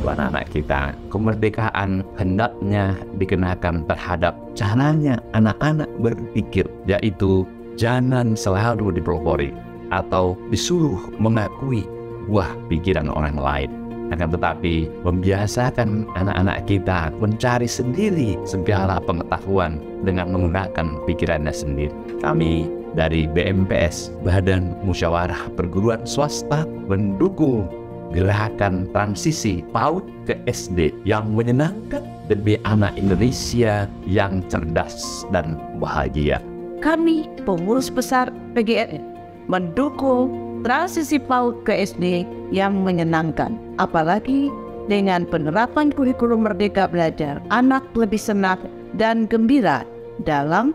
anak-anak kita. Kemerdekaan hendaknya dikenakan terhadap caranya anak-anak berpikir, yaitu jangan selalu dipelopori atau disuruh mengakui buah pikiran orang lain. Akan tetapi membiasakan anak-anak kita mencari sendiri segala pengetahuan dengan menggunakan pikirannya sendiri. Kami dari BMPS, Badan Musyawarah Perguruan Swasta, mendukung gerakan transisi PAUD ke SD yang menyenangkan demi anak Indonesia yang cerdas dan bahagia. Kami, pengurus besar PGRI, mendukung transisi PAUD ke SD yang menyenangkan. Apalagi dengan penerapan kurikulum Merdeka Belajar, anak lebih senang dan gembira dalam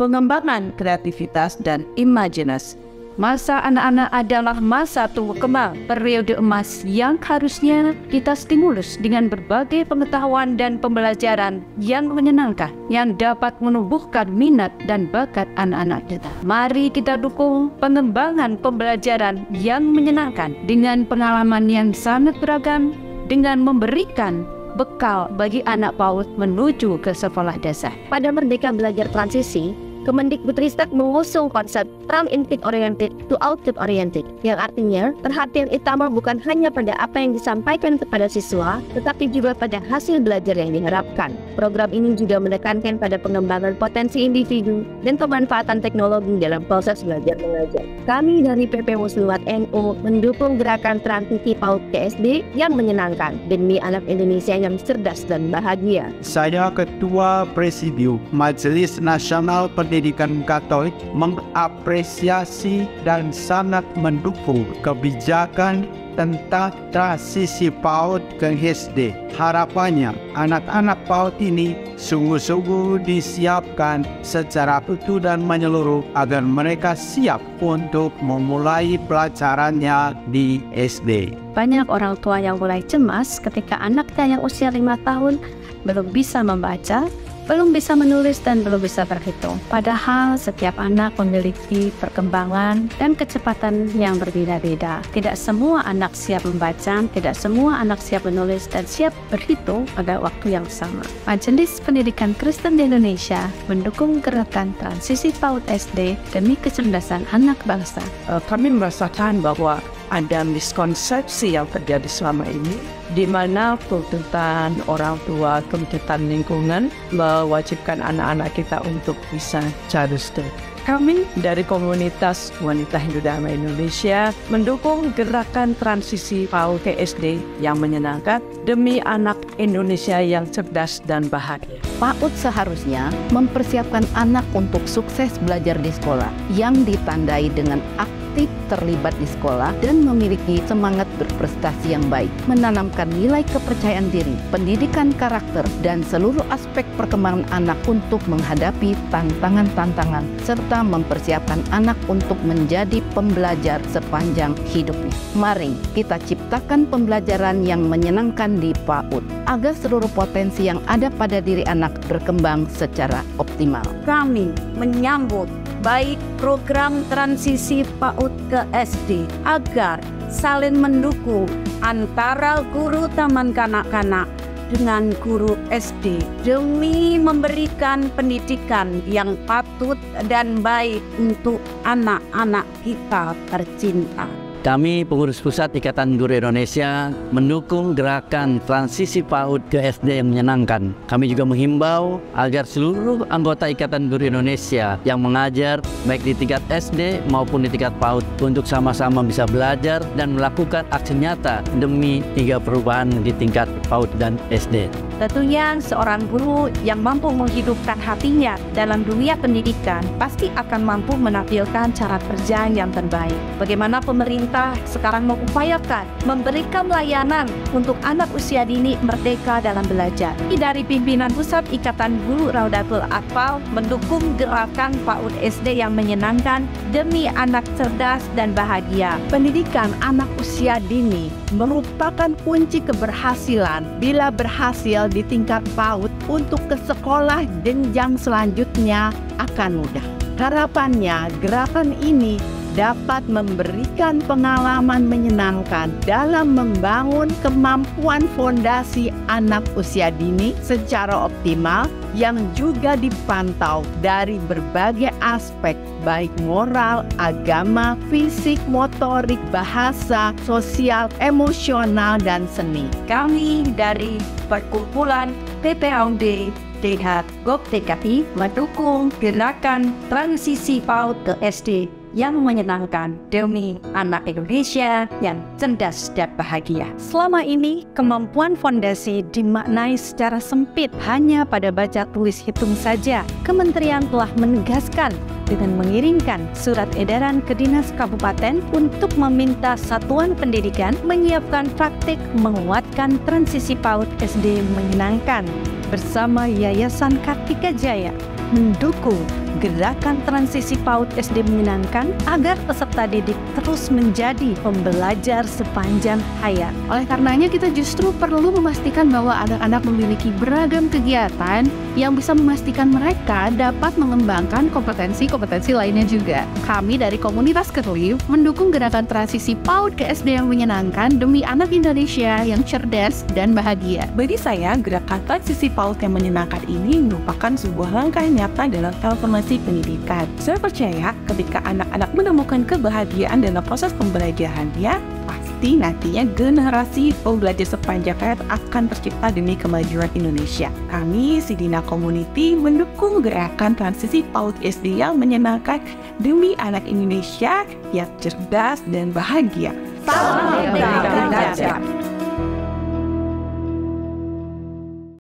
pengembangan kreativitas dan imajinasi. Masa anak-anak adalah masa tumbuh kembang, periode emas yang harusnya kita stimulus dengan berbagai pengetahuan dan pembelajaran yang menyenangkan, yang dapat menumbuhkan minat dan bakat anak-anak kita. Mari kita dukung pengembangan pembelajaran yang menyenangkan dengan pengalaman yang sangat beragam, dengan memberikan bekal bagi anak PAUD menuju ke sekolah dasar. Pada Merdeka Belajar Transisi, Kemendikbudristek mengusung konsep from input oriented to output oriented, yang artinya perhatian utama bukan hanya pada apa yang disampaikan kepada siswa, tetapi juga pada hasil belajar yang diharapkan. Program ini juga menekankan pada pengembangan potensi individu dan pemanfaatan teknologi dalam proses belajar mengajar. Kami dari PP Muslimat NU mendukung gerakan transisi PAUD ke SD yang menyenangkan demi anak Indonesia yang cerdas dan bahagia. Saya Ketua Presidium Majelis Nasional Pendidikan Katolik mengapresiasi dan sangat mendukung kebijakan tentang transisi PAUD ke SD. Harapannya anak-anak PAUD ini sungguh-sungguh disiapkan secara utuh dan menyeluruh agar mereka siap untuk memulai pelajarannya di SD. Banyak orang tua yang mulai cemas ketika anaknya yang usia 5 tahun belum bisa membaca, belum bisa menulis, dan belum bisa berhitung. Padahal setiap anak memiliki perkembangan dan kecepatan yang berbeda-beda. Tidak semua anak siap membaca, tidak semua anak siap menulis dan siap berhitung pada waktu yang sama. Majelis Pendidikan Kristen di Indonesia mendukung gerakan transisi PAUD SD demi kecerdasan anak bangsa. Kami merasakan bahwa ada miskonsepsi yang terjadi selama ini, di mana tuntutan orang tua, tuntutan lingkungan mewajibkan anak-anak kita untuk bisa cerdas. Kami dari komunitas Wanita Hindu Dharma Indonesia mendukung gerakan transisi PAUD ke SD yang menyenangkan demi anak Indonesia yang cerdas dan bahagia. PAUD seharusnya mempersiapkan anak untuk sukses belajar di sekolah yang ditandai dengan aktif terlibat di sekolah dan memiliki semangat berprestasi yang baik, menanamkan nilai kepercayaan diri, pendidikan karakter, dan seluruh aspek perkembangan anak untuk menghadapi tantangan-tantangan, serta mempersiapkan anak untuk menjadi pembelajar sepanjang hidupnya. Mari kita ciptakan pembelajaran yang menyenangkan di PAUD, agar seluruh potensi yang ada pada diri anak berkembang secara optimal. Kami menyambut baik program transisi PAUD ke SD agar saling mendukung antara guru taman kanak-kanak dengan guru SD demi memberikan pendidikan yang patut dan baik untuk anak-anak kita tercinta. Kami pengurus pusat Ikatan Guru Indonesia mendukung gerakan transisi PAUD ke SD yang menyenangkan. Kami juga menghimbau agar seluruh anggota Ikatan Guru Indonesia yang mengajar baik di tingkat SD maupun di tingkat PAUD untuk sama-sama bisa belajar dan melakukan aksi nyata demi 3 perubahan di tingkat PAUD dan SD. Tentunya seorang guru yang mampu menghidupkan hatinya dalam dunia pendidikan pasti akan mampu menampilkan cara kerja yang terbaik. Bagaimana pemerintah sekarang mengupayakan memberikan layanan untuk anak usia dini merdeka dalam belajar. Dari pimpinan Pusat Ikatan Guru Raudatul Atfal mendukung gerakan PAUD SD yang menyenangkan demi anak cerdas dan bahagia. Pendidikan anak usia dini merupakan kunci keberhasilan. Bila berhasil di tingkat PAUD, untuk ke sekolah jenjang selanjutnya akan mudah. Harapannya gerakan ini dapat memberikan pengalaman menyenangkan dalam membangun kemampuan fondasi anak usia dini secara optimal yang juga dipantau dari berbagai aspek baik moral, agama, fisik, motorik, bahasa, sosial, emosional, dan seni. Kami dari Perkumpulan PPAUD DH GOP TKI mendukung gerakan transisi PAUD ke SD yang menyenangkan demi anak Indonesia yang cerdas dan bahagia. Selama ini, kemampuan fondasi dimaknai secara sempit hanya pada baca tulis hitung saja. Kementerian telah menegaskan dengan mengirimkan surat edaran ke Dinas Kabupaten untuk meminta satuan pendidikan menyiapkan praktik menguatkan transisi PAUD SD menyenangkan bersama Yayasan Kartika Jaya mendukung gerakan transisi PAUD SD menyenangkan agar peserta didik terus menjadi pembelajar sepanjang hayat. Oleh karenanya kita justru perlu memastikan bahwa anak-anak memiliki beragam kegiatan yang bisa memastikan mereka dapat mengembangkan kompetensi-kompetensi lainnya juga. Kami dari komunitas Kerliv mendukung gerakan transisi PAUD ke SD yang menyenangkan demi anak Indonesia yang cerdas dan bahagia. Bagi saya, gerakan transisi PAUD yang menyenangkan ini merupakan sebuah langkah nyata dalam transformasi pendidikan. Saya percaya ketika anak-anak menemukan kebahagiaan dalam proses pembelajarannya, pasti nantinya generasi pembelajar sepanjang hayat akan tercipta demi kemajuan Indonesia. Kami, Sidina Community, mendukung gerakan transisi PAUD SD yang menyenangkan demi anak Indonesia yang cerdas dan bahagia. Salam Merdeka Belajar.